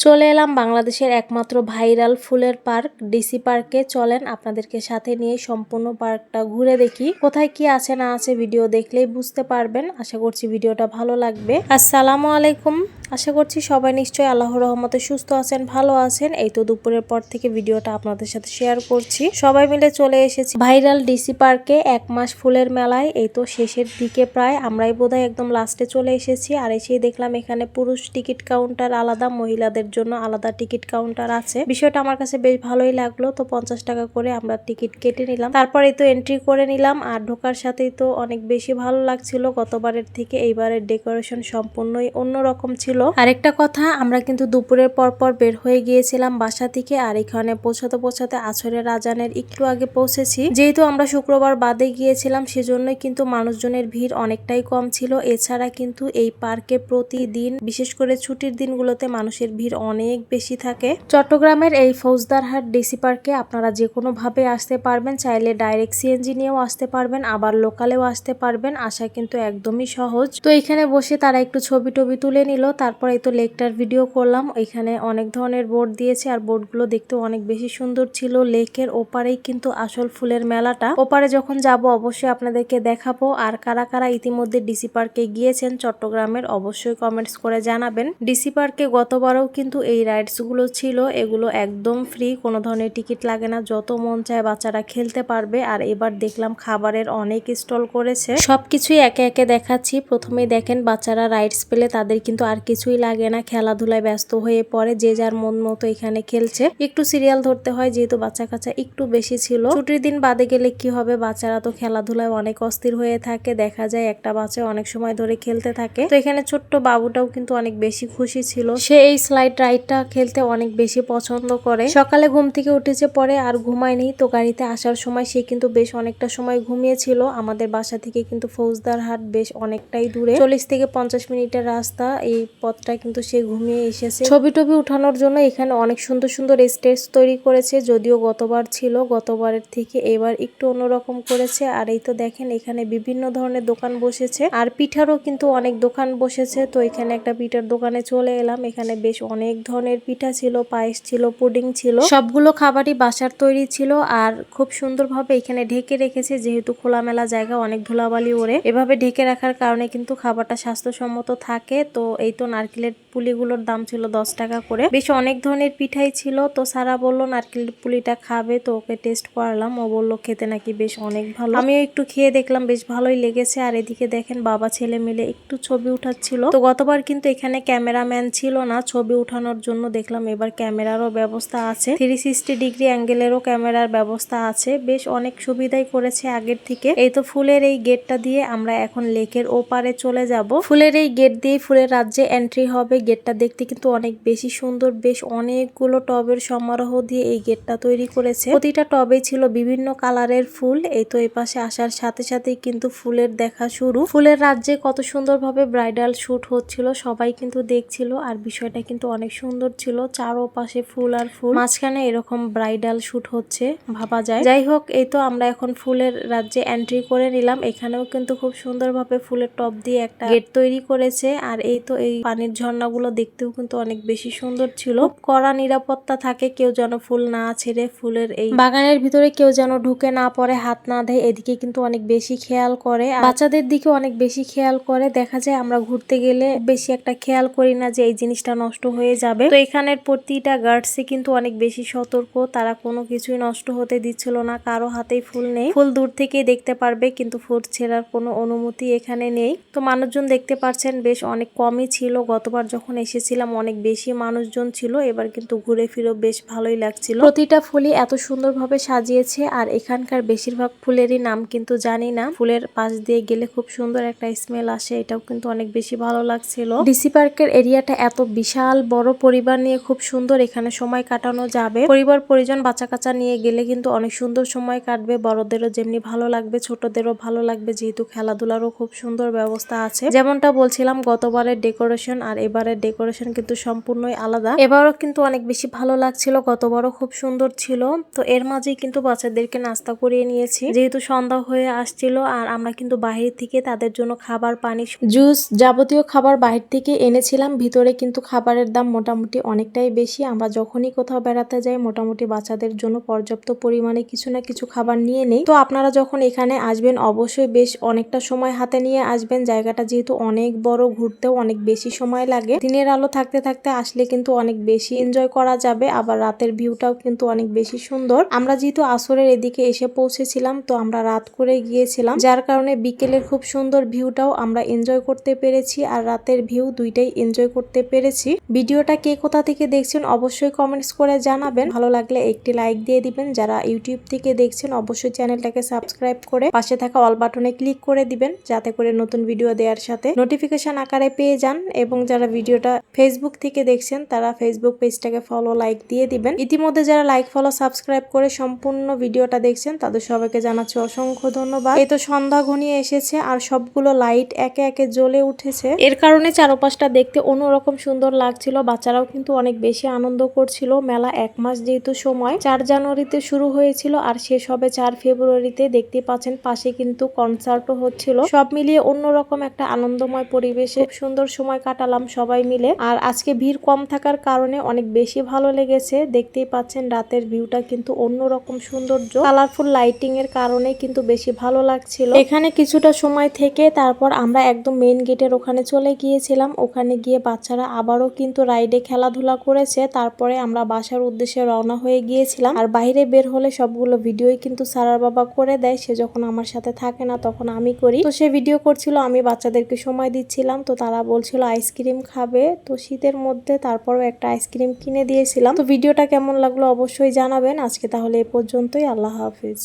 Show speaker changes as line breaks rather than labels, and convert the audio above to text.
চলে এলাম বাংলাদেশের একমাত্র ভাইরাল ফুলের পার্ক ডিসি পার্কে। চলেন আপনাদেরকে সাথে নিয়ে সম্পূর্ণ পার্কটা ঘুরে দেখি। কোথায় কি আছে না আছে ভিডিও দেখলেই বুঝতে পারবেন। আশা করছি ভিডিওটা ভালো লাগবে। আসসালামু আলাইকুম। আশা করছি সবাই নিশ্চয়ই আল্লাহর রহমতে সুস্থ আছেন, ভালো আছেন। এই তো দুপুরের পর থেকে ভিডিওটা আপনাদের সাথে শেয়ার করছি। সবাই মিলে চলে এসেছি ভাইরাল ডিসি পার্কে 1 মাস ফুলের মেলায়। এই তো শেষের দিকে প্রায়, আমরাই বোধহয় একদম লাস্টে চলে এসেছি। আর এসেই দেখলাম এখানে পুরুষ টিকিট কাউন্টার আলাদা, মহিলাদের জন্য আলাদা টিকিট কাউন্টার আছে। বিষয়টা আমার কাছে বেশ ভালোই লাগলো। তো 50 টাকা করে আমরা টিকিট কেটে নিলাম, তারপরে তো এন্ট্রি করে নিলাম। আর ঢোকার সাথেই তো অনেক বেশি ভালো লাগছিল। গতবারের থেকে এইবারের ডেকোরেশন সম্পূর্ণই অন্যরকম ছিল। আরেকটা কথা, আমরা কিন্তু দুপুরের পর বের হয়ে গিয়েছিলাম বাসা থেকে। আর এখানে পৌঁছাতে আসরের আজানের একটু আগে পৌঁছেছি। যেহেতু আমরা শুক্রবার বাদে গিয়েছিলাম, সেজন্যই কিন্তু মানুষজনের ভিড় অনেকটাই কম ছিল। এছাড়া কিন্তু এই পার্কে প্রতিদিন, বিশেষ করে ছুটির দিনগুলোতে মানুষের ভিড় অনেক বেশি থাকে। চট্টগ্রামের এই ফৌজদারহাট ডিসি পার্কে আপনারা যে কোনো ভাবে আসতে পারবেন। চাইলে ডাইরেক্ট সিএনজি নিয়েও আসতে পারবেন, আবার লোকালেও আসতে পারবেন। আসা কিন্তু একদমই সহজ। তো এখানে বসে তারা একটু ছবি টবি তুলে নিল। তারপর এই তো লেকটার ভিডিও করলাম। এখানে অনেক ধরনের বোর্ড দিয়েছে, আর বোর্ডগুলো দেখতে অনেক বেশি সুন্দর ছিল। লেকের ওপারেই কিন্তু আসল ফুলের মেলাটা। ওপারে যখন যাব অবশ্যই আপনাদেরকে দেখাবো। আর কারা কারা ইতিমধ্যে ডিসি পার্কে গিয়েছেন চট্টগ্রামের, অবশ্যই কমেন্টস করে জানাবেন। ডিসি পার্কে গতবারও কিন্তু এই রাইডস গুলো ছিল, এগুলো একদম ফ্রি, কোনো ধরনের টিকিট লাগে না, যত মন চায় বাচ্চারা খেলতে পারবে। আর এবার দেখলাম খাবারের অনেক স্টল করেছে, সবকিছুই একে একে দেখাচ্ছি। প্রথমেই দেখেন বাচ্চারা রাইডস পেলে তাদের কিন্তু আর কিছুই লাগে না, খেলাধুলায় ব্যস্ত হয়ে পড়ে, যে যার মন মতো এখানে খেলছে। একটু সিরিয়াল ধরতে হয় যেহেতু বাচ্চা কাচ্চা একটু বেশি ছিল। ছুটির দিন বাদে গেলে কি হবে, বাচ্চারা তো খেলাধুলায় অনেক অস্থির হয়ে থাকে। দেখা যায় একটা বাচ্চা অনেক সময় ধরে খেলতে থাকে। তো এখানে ছোট্ট বাবুটাও কিন্তু অনেক বেশি খুশি ছিল, সে এই স্লাইড রাইডটা খেলতে অনেক বেশি পছন্দ করে। সকালে ঘুম থেকে উঠেছে, পরে আর ঘুমায়নি। তো গাড়িতে আসার সময় সে কিন্তু বেশ অনেকটা সময় ঘুমিয়েছিল। আমাদের বাসা থেকে কিন্তু ফৌজদারহাট বেশ অনেকটাই দূরে, 40 থেকে 50 মিনিটের রাস্তা। এই পথটা কিন্তু সে ঘুমিয়ে এসেছে। ছবি টবি উঠানোর জন্য এখানে অনেক সুন্দর সুন্দর স্টেজ তৈরি করেছে, যদিও গতবার ছিল, গতবারের থেকে এবার একটু অন্যরকম করেছে। আর এই তো দেখেন এখানে বিভিন্ন ধরনের দোকান বসেছে, আর পিঠারও কিন্তু অনেক দোকান বসেছে। তো এখানে একটা পিঠার দোকানে চলে এলাম। এখানে বেশ অনেক ধরনের পিঠা ছিল, পায়েস ছিল, পুডিং ছিল, সবগুলো খাবারই বাসার তৈরি ছিল। আর খুব সুন্দরভাবে এখানে ঢেকে রেখেছে, যেহেতু খোলামেলা জায়গা, অনেক ধুলাবালি ওড়ে। এভাবে ঢেকে রাখার কারণে কিন্তু খাবারটা স্বাস্থ্যসম্মত থাকে। তো এই তো নারকেলের পুলিগুলোর দাম ছিল 10 টাকা করে। বেশ অনেক ধরনের পিঠাই ছিল। তো সারা বললো নারকেলের পুলিটা খাবে, তো ওকে টেস্ট করালাম। ও বললো খেতে নাকি বেশ অনেক ভালো। আমিও একটু খেয়ে দেখলাম, বেশ ভালোই লেগেছে। আর এদিকে দেখেন বাবা ছেলে মিলে একটু ছবি উঠাচ্ছিল। তো গতবার কিন্তু এখানে ক্যামেরাম্যান ছিল না ছবি উঠানোর জন্য, দেখলাম এবার ক্যামেরারও ব্যবস্থা আছে, 360 ডিগ্রি অ্যাঙ্গেলেরও ক্যামেরার ব্যবস্থা আছে। বেশ অনেক সুবিধাই করেছে আগের থেকে। এই তো ফুলের এই গেটটা দিয়ে আমরা এখন লেকের ওপারে চলে যাব। ফুলের এই গেট দিয়ে ফুলের রাজ্যে এন্ট্রি হবে। গেটটা দেখতে কিন্তু অনেক বেশি সুন্দর, বেশ অনেকগুলো টবের সমারোহ দিয়ে এই গেটটা তৈরি করেছে। প্রতিটা টবে ছিল বিভিন্ন কালারের ফুল। এই তো এই পাশে আসার সাথে সাথেই কিন্তু ফুলের দেখা শুরু। ফুলের রাজ্যে কত সুন্দরভাবে ব্রাইডাল শুট হচ্ছিল, সবাই কিন্তু দেখছিল। আর বিষয়টা কিন্তু অনেক সুন্দর ছিল, চারপাশে ফুল আর ফুল, মাঝখানে এরকম ব্রাইডাল শুট হচ্ছে, ভাবা যায়। যাই হোক, এই তো আমরা এখন ফুলের রাজ্যে এন্ট্রি করে নিলাম। এখানেও কিন্তু খুব সুন্দরভাবে ফুলের টব দিয়ে একটা গেট তৈরি করেছে। আর এই তো এই পানির ঝর্ণাগুলো দেখতেও কিন্তু অনেক বেশি সুন্দর ছিল। খুব কড়া নিরাপত্তা থাকে, কেউ যেন ফুল না ছেড়ে ফুলের এই বাগানের ভিতরে কেউ যেন ঢুকে না পড়ে, হাত না দেয়, এদিকে কিন্তু অনেক বেশি খেয়াল করে। বাচ্চাদের দিকে অনেক বেশি খেয়াল করে। দেখা যায় আমরা ঘুরতে গেলে বেশি একটা খেয়াল করি না যে এই জিনিসটা নষ্ট হয়ে যাবে। তো এখানের প্রতিটা গার্ডসই কিন্তু অনেক বেশি সতর্ক, তারা কোনো কিছুই নষ্ট হতে দিচ্ছিল না। কারো হাতেই ফুল নেই, ফুল দূর থেকেই দেখতে পারবে, কিন্তু ফুল ছেঁড়ার কোনো অনুমতি এখানে নেই। তো মানুষজন দেখতে পাচ্ছেন বেশ অনেক কমই ছিল। গতবার যখন এসেছিলাম অনেক বেশি মানুষজন ছিল, এবার কিন্তু ঘুরে ফিরে বেশ ভালোই লাগছিল। প্রতিটা ফুলই এত সুন্দরভাবে সাজিয়েছে। আর এখানকার বেশিরভাগ ফুলেরই নাম কিন্তু জানি না। ফুলের পাশ দিয়ে গেলে খুব সুন্দর একটা স্মেল আসে, এটাও কিন্তু অনেক বেশি ভালো লাগছিল। ডিসি পার্কের এরিয়াটা এত বিশাল বড়, পরিবার নিয়ে খুব সুন্দর এখানে সময় কাটানো যাবে। পরিবার পরিজন বাচ্চা কাচ্চা নিয়ে গেলে কিন্তু অনেক সুন্দর সময় কাটবে, বড়দেরও যেমনি ভালো লাগবে, ছোটদেরও ভালো লাগবে, যেহেতু খেলাধুলারও খুব সুন্দর ব্যবস্থা আছে। যেমনটা বলছিলাম, গতবারের ডেকোরেশন আর এবারের ডেকোরেশন কিন্তু সম্পূর্ণই আলাদা। এবারও কিন্তু অনেক বেশি ভালো লাগছিল, গতবারও খুব সুন্দর ছিল। তো এর মাঝেই কিন্তু বাচ্চাদেরকে নাস্তা করিয়ে নিয়েছি, যেহেতু সন্ধ্যা হয়ে আসছিল। আর আমরা কিন্তু বাহির থেকে তাদের জন্য খাবার, পানি, জুস, যাবতীয় খাবার বাহির থেকে এনেছিলাম। ভিতরে কিন্তু খাবারের দাম দাম মোটামুটি অনেকটাই বেশি। আমরা যখনই কোথাও বেড়াতে যাই মোটামুটি বাচ্চাদের জন্য পর্যাপ্ত পরিমাণে কিছু না কিছু খাবার নিয়ে নেই। তো আপনারা যখন এখানে আসবেন অবশ্যই বেশ অনেকটা সময় হাতে নিয়ে আসবেন। জায়গাটা যেহেতু অনেক বড়, ঘুরতেও অনেক বেশি সময় লাগে। দিনের আলো থাকতে থাকতে আসলে কিন্তু অনেক বেশি এনজয় করা যাবে। আবার রাতের ভিউটাও কিন্তু অনেক বেশি সুন্দর। আমরা যেহেতু আসরের এদিকে এসে পৌঁছেছিলাম, তো আমরা রাত করে গিয়েছিলাম, যার কারণে বিকেলের খুব সুন্দর ভিউটাও আমরা এনজয় করতে পেরেছি আর রাতের ভিউ দুইটাই এনজয় করতে পেরেছি। ভিডিওটা কে কোথা থেকে দেখছেন অবশ্যই কমেন্টস করে জানাবেন। ভালো লাগলে একটি লাইক দিয়ে দিবেন। যারা ইউটিউব থেকে দেখছেন অবশ্যই চ্যানেলটাকে সাবস্ক্রাইব করে পাশে থাকা অল বাটনে ক্লিক করে দিবেন, যাতে করে নতুন ভিডিও দেওয়ার সাথে নোটিফিকেশন আকারে পেয়ে যান। এবং যারা ভিডিওটা ফেসবুক থেকে দেখছেন তারা ফেসবুক পেজটাকে ফলো লাইক দিয়ে দিবেন। ইতিমধ্যে যারা লাইক ফলো সাবস্ক্রাইব করে সম্পূর্ণ ভিডিওটা দেখছেন তাদের সবাইকে জানাচ্ছি অসংখ্য ধন্যবাদ। এই তো সন্ধ্যা ঘনিয়ে এসেছে আর সবগুলো লাইট একে একে জ্বলে উঠেছে। এর কারণে চারপাশটা দেখতে অন্যরকম সুন্দর লাগছিল। বাচ্চারাও কিন্তু অনেক বেশি আনন্দ করছিল। মেলা 1 মাস যেহেতু সময়, 4 জানুয়ারিতে শুরু হয়েছিল আর শেষ হবে 4 ফেব্রুয়ারিতে। দেখতে পাচ্ছেন পাশে কিন্তু কনসার্টও হচ্ছিল। সব মিলিয়ে অন্যরকম একটা আনন্দময় পরিবেশে খুব সুন্দর সময় কাটালাম সবাই মিলে। আর আজকে ভিড় কম থাকার কারণে অনেক বেশি ভালো লেগেছে। দেখতেই পাচ্ছেন রাতের ভিউটা কিন্তু অন্যরকম সৌন্দর্য, কালারফুল লাইটিং এর কারণে কিন্তু বেশি ভালো লাগছিল। এখানে কিছুটা সময় থেকে তারপর আমরা একদম মেইন গেটের ওখানে চলে গিয়েছিলাম। ওখানে গিয়ে বাচ্চারা আবারও কিন্তু রাইডে খেলাধুলা করেছে। তারপরে আমরা বাসার উদ্দেশ্যে রওনা হয়ে গিয়েছিলাম। আর বাইরে বের হলে সবগুলো ভিডিওই কিন্তু সারার বাবা করে দেয়। সে যখন আমার সাথে থাকে না তখন আমি করি। তো সে ভিডিও করছিল, আমি বাচ্চাদেরকে সময় দিচ্ছিলাম। তো তারা বলছিল আইসক্রিম খাবে, তো শীতের মধ্যে তারপরও একটা আইসক্রিম কিনে দিয়েছিলাম। তো ভিডিওটা কেমন লাগলো অবশ্যই জানাবেন। আজকে তাহলে এ পর্যন্তই। আল্লাহ হাফিজ।